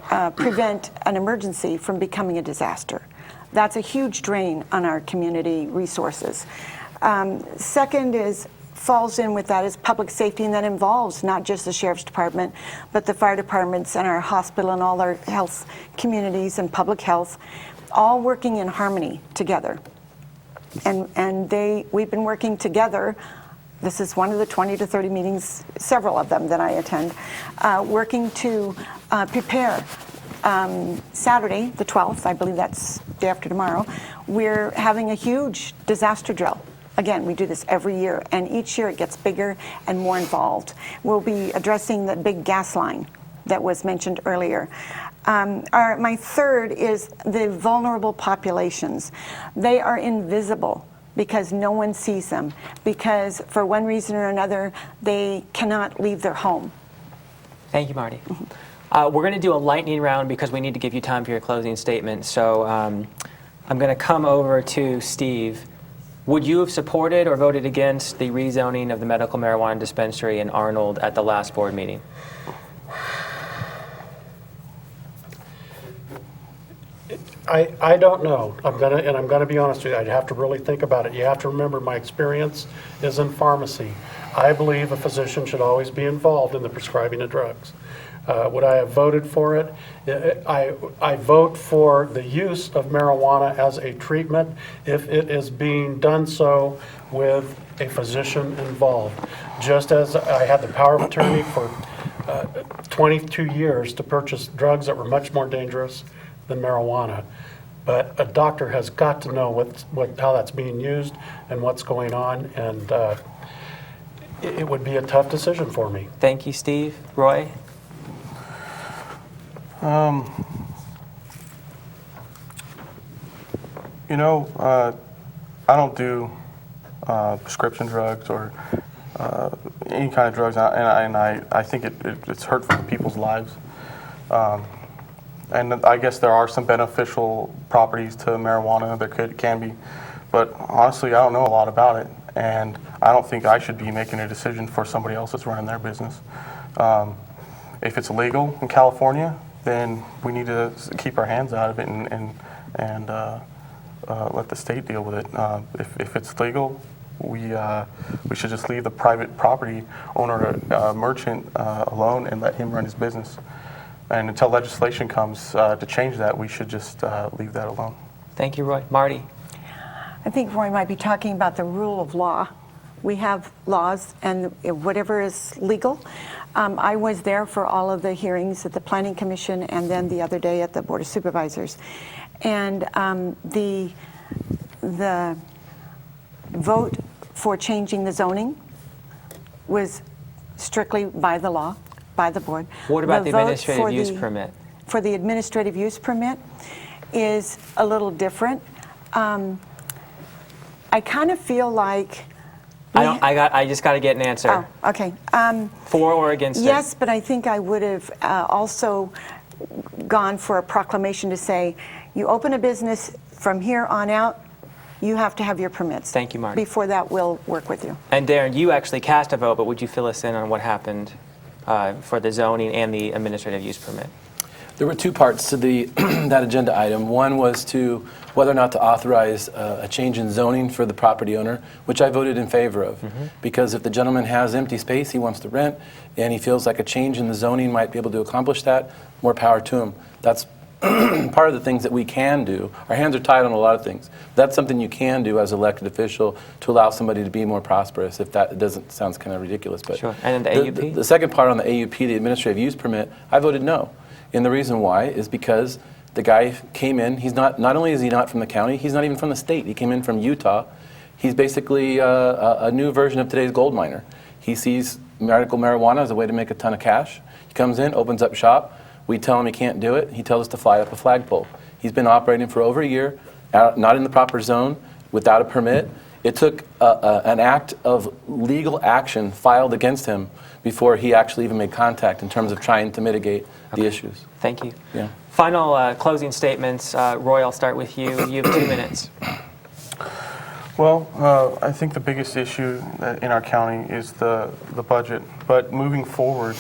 prevent an emergency from becoming a disaster. That's a huge drain on our community resources. Second falls in with that is public safety, and that involves not just the Sheriff's Department, but the fire departments and our hospital and all our health communities and public health, all working in harmony together. And we've been working together. This is one of the 20 to 30 meetings, several of them that I attend, working to prepare. Saturday, the 12th, I believe that's the day after tomorrow, we're having a huge disaster drill. Again, we do this every year, and each year it gets bigger and more involved. We'll be addressing the big gas line that was mentioned earlier. My third is the vulnerable populations. They are invisible because no one sees them, because for one reason or another, they cannot leave their home. Thank you, Marty. We're going to do a lightning round because we need to give you time for your closing statement. So I'm going to come over to Steve. Would you have supported or voted against the rezoning of the medical marijuana dispensary in Arnold at the last board meeting? I don't know. I'm gonna be honest with you. I'd have to really think about it. You have to remember my experience is in pharmacy. I believe a physician should always be involved in the prescribing of drugs. Would I have voted for it? I vote for the use of marijuana as a treatment if it is being done so with a physician involved. Just as I had the power of attorney for 22 years to purchase drugs that were much more dangerous than marijuana. But a doctor has got to know how that's being used and what's going on, and it would be a tough decision for me. Thank you, Steve. Roy? I don't do prescription drugs or any kind of drugs, and I think it's hurtful to people's lives. And I guess there are some beneficial properties to marijuana. There can be, but honestly, I don't know a lot about it, and I don't think I should be making a decision for somebody else that's running their business. If it's illegal in California, then we need to keep our hands out of it and let the state deal with it. If it's legal, we should just leave the private property owner, merchant, alone and let him run his business. And until legislation comes to change that, we should just leave that alone. Thank you, Roy. Marty? I think Roy might be talking about the rule of law. We have laws and whatever is legal. I was there for all of the hearings at the Planning Commission and then the other day at the Board of Supervisors. And the vote for changing the zoning was strictly by the law, by the board. What about the vote administrative for use permit? For the administrative use permit is a little different. I kind of feel like I just got to get an answer. Oh, okay. For or against Yes, it? but I think I would have also gone for a proclamation to say, you open a business from here on out, you have to have your permits. Thank you, Marty. Before that, we'll work with you. And Darren, you actually cast a vote, but would you fill us in on what happened for the zoning and the administrative use permit? There were two parts to the that agenda item. One was to whether or not to authorize a change in zoning for the property owner, which I voted in favor of. Because if the gentleman has empty space he wants to rent, and he feels like a change in the zoning might be able to accomplish that, more power to him. That's part of the things that we can do. Our hands are tied on a lot of things. That's something you can do as an elected official to allow somebody to be more prosperous, if that doesn't sounds kind of ridiculous. But sure. And then the AUP? The second part on the AUP, the administrative use permit, I voted no. And the reason why is because the guy came in, he's not only is he not from the county, he's not even from the state. He came in from Utah. He's basically a new version of today's gold miner. He sees medical marijuana as a way to make a ton of cash. He comes in, opens up shop. We tell him he can't do it. He tells us to fly up a flagpole. He's been operating for over a year, not in the proper zone, without a permit. It took an act of legal action filed against him before he actually even made contact in terms of trying to mitigate the issues. Thank you. Yeah. Final closing statements. Roy, I'll start with you. You have 2 minutes. Well, I think the biggest issue in our county is the budget. But moving forward,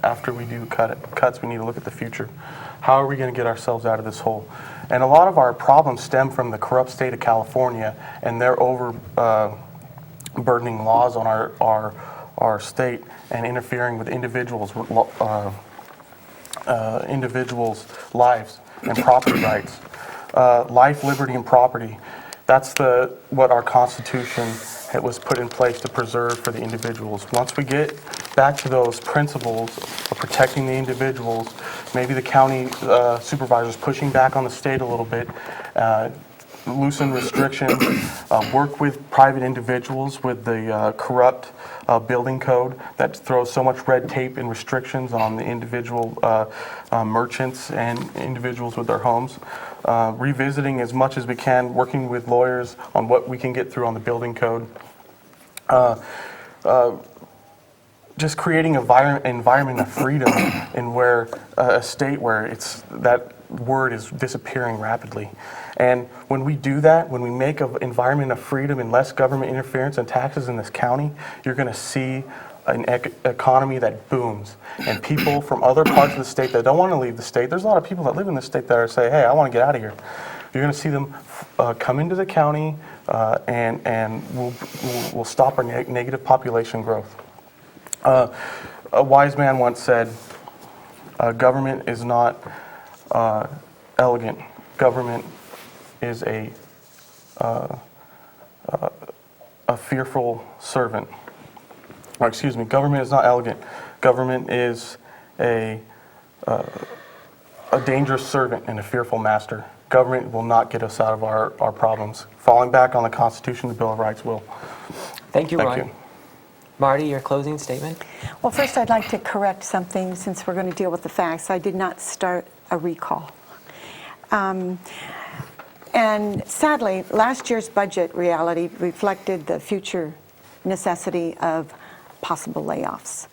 after we do cuts, we need to look at the future. How are we going to get ourselves out of this hole? And a lot of our problems stem from the corrupt state of California and their overburdening laws on our state and interfering with individuals' lives and property rights. Life, liberty, and property. That's what our Constitution was put in place to preserve for the individuals. Once we get back to those principles of protecting the individuals, maybe the county supervisors pushing back on the state a little bit, loosen restrictions, work with private individuals with the corrupt building code that throws so much red tape and restrictions on the individual merchants and individuals with their homes. Revisiting as much as we can, working with lawyers on what we can get through on the building code. Just creating an environment of freedom in where a state where that word is disappearing rapidly. And when we do that, when we make an environment of freedom and less government interference and taxes in this county, you're going to see an economy that booms. And people from other parts of the state that don't want to leave the state, there's a lot of people that live in the state that are saying, hey, I want to get out of here. You're going to see them come into the county and we'll stop our negative population growth. A wise man once said, government is not elegant. Government is a fearful servant. Or excuse me, government is not elegant. Government is a dangerous servant and a fearful master. Government will not get us out of our problems. Falling back on the Constitution, the Bill of Rights will. Thank you, Roy. Thank you. Marty, your closing statement? Well, first I'd like to correct something since we're going to deal with the facts. I did not start a recall. And sadly, last year's budget reality reflected the future necessity of possible layoffs.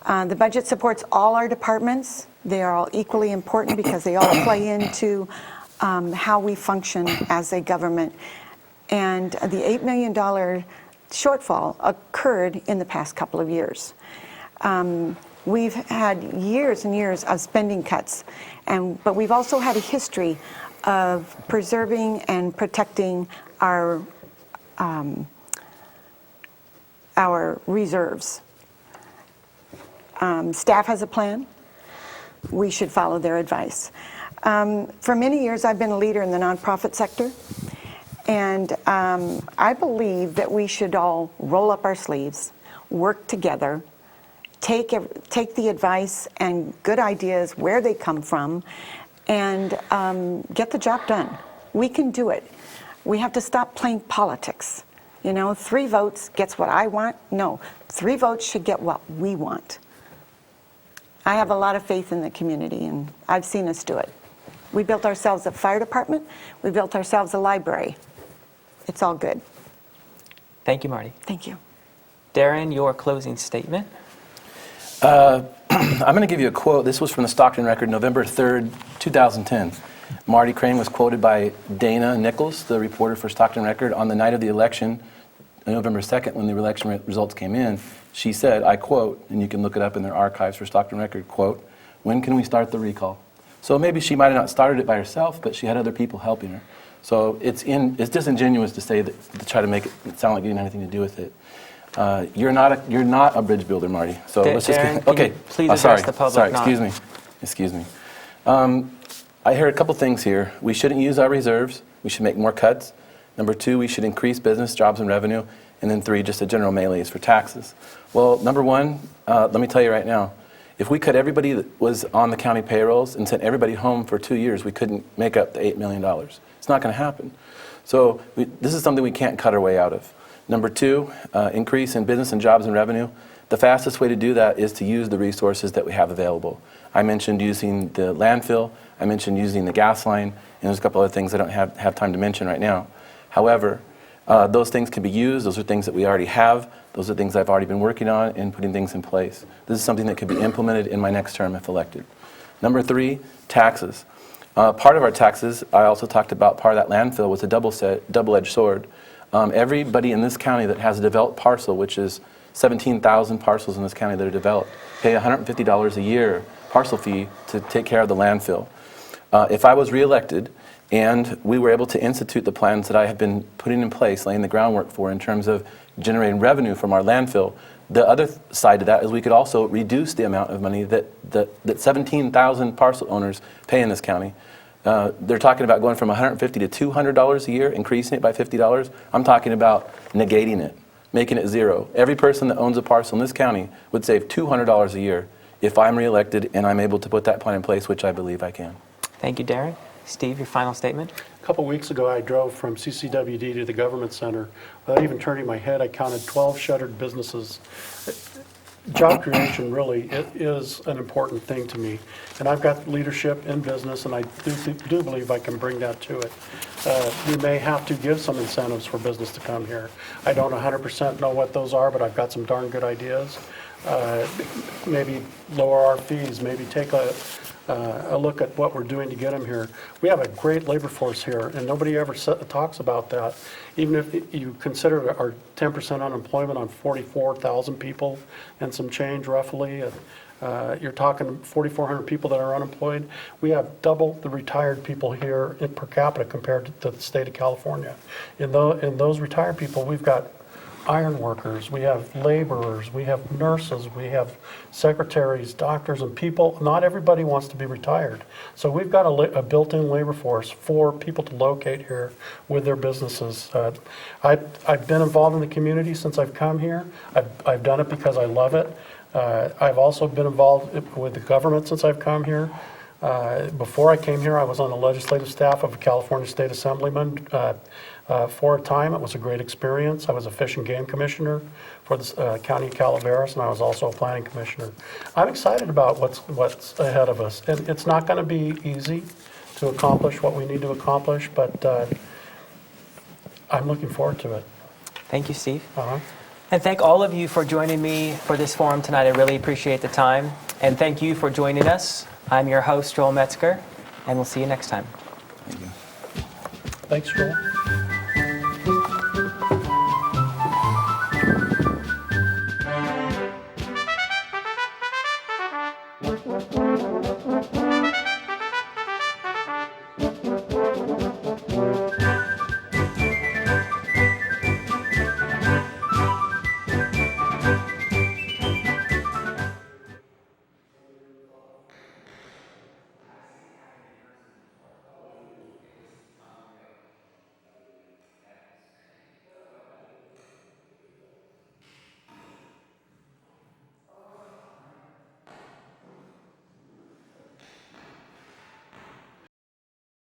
The budget supports all our departments. They are all equally important because they all play into how we function as a government. And the $8 million shortfall occurred in the past couple of years. We've had years and years of spending cuts, but we've also had a history of preserving and protecting our reserves. Staff has a plan. We should follow their advice. For many years, I've been a leader in the nonprofit sector, And I believe that we should all roll up our sleeves, work together, take the advice and good ideas where they come from, and get the job done. We can do it. We have to stop playing politics. You know, 3 votes gets what I want. No, 3 votes should get what we want. I have a lot of faith in the community, and I've seen us do it. We built ourselves a fire department. We built ourselves a library. It's all good. Thank you, Marty. Thank you. Darren, your closing statement. I'm going to give you a quote. This was from the Stockton Record, November 3rd, 2010. Marty Crane was quoted by Dana Nichols, the reporter for Stockton Record, on the night of the election, November 2nd, when the election results came in. She said, I quote, and you can look it up in their archives for Stockton Record, quote, "When can we start the recall?" So maybe she might have not started it by herself, but she had other people helping her. So it's disingenuous to say that, to try to make it sound like you didn't have anything to do with it. You're not a bridge builder, Marty. So let's just Darren, okay. can you please address the public? Sorry, excuse me. I heard a couple things here. We shouldn't use our reserves. We should make more cuts. Number 2, we should increase business, jobs, and revenue. And then 3, just a general malaise for taxes. Well, number 1, let me tell you right now, if we cut everybody that was on the county payrolls and sent everybody home for 2 years, we couldn't make up the $8 million. It's not going to happen. So this is something we can't cut our way out of. Number 2, increase in business and jobs and revenue. The fastest way to do that is to use the resources that we have available. I mentioned using the landfill. I mentioned using the gas line. And there's a couple other things I don't have time to mention right now. However, those things can be used. Those are things that we already have. Those are things I've already been working on and putting things in place. This is something that could be implemented in my next term if elected. Number 3, taxes. Part of our taxes, I also talked about part of that landfill was a double-edged sword. Everybody in this county that has a developed parcel, which is 17,000 parcels in this county that are developed, pay $150 a year parcel fee to take care of the landfill. If I was reelected and we were able to institute the plans that I have been putting in place, laying the groundwork for in terms of generating revenue from our landfill, the other side to that is we could also reduce the amount of money that 17,000 parcel owners pay in this county. They're talking about going from $150 to $200 a year, increasing it by $50. I'm talking about negating it, making it zero. Every person that owns a parcel in this county would save $200 a year if I'm reelected and I'm able to put that plan in place, which I believe I can. Thank you, Darren. Steve, your final statement. A couple weeks ago, I drove from CCWD to the Government Center. Without even turning my head, I counted 12 shuttered businesses. Job creation really is an important thing to me. And I've got leadership in business, and I do believe I can bring that to it. We may have to give some incentives for business to come here. I don't 100% know what those are, but I've got some darn good ideas. Maybe lower our fees, maybe take a look at what we're doing to get them here. We have a great labor force here, and nobody ever talks about that. Even if you consider our 10% unemployment on 44,000 people and some change roughly, you're talking 4,400 people that are unemployed. We have double the retired people here per capita compared to the state of California. In those retired people, we've got iron workers, we have laborers, we have nurses, we have secretaries, doctors, and people. Not everybody wants to be retired. So we've got a built-in labor force for people to locate here with their businesses. I've been involved in the community since I've come here. I've done it because I love it. I've also been involved with the government since I've come here. Before I came here, I was on the legislative staff of a California State Assemblyman for a time. It was a great experience. I was a fish and game commissioner for the county of Calaveras, and I was also a planning commissioner. I'm excited about what's ahead of us. And it's not going to be easy to accomplish what we need to accomplish, but I'm looking forward to it. Thank you, Steve. Uh-huh. And thank all of you for joining me for this forum tonight. I really appreciate the time. And thank you for joining us. I'm your host, Joel Metzger, and we'll see you next time. Thank you. Thanks, Joel.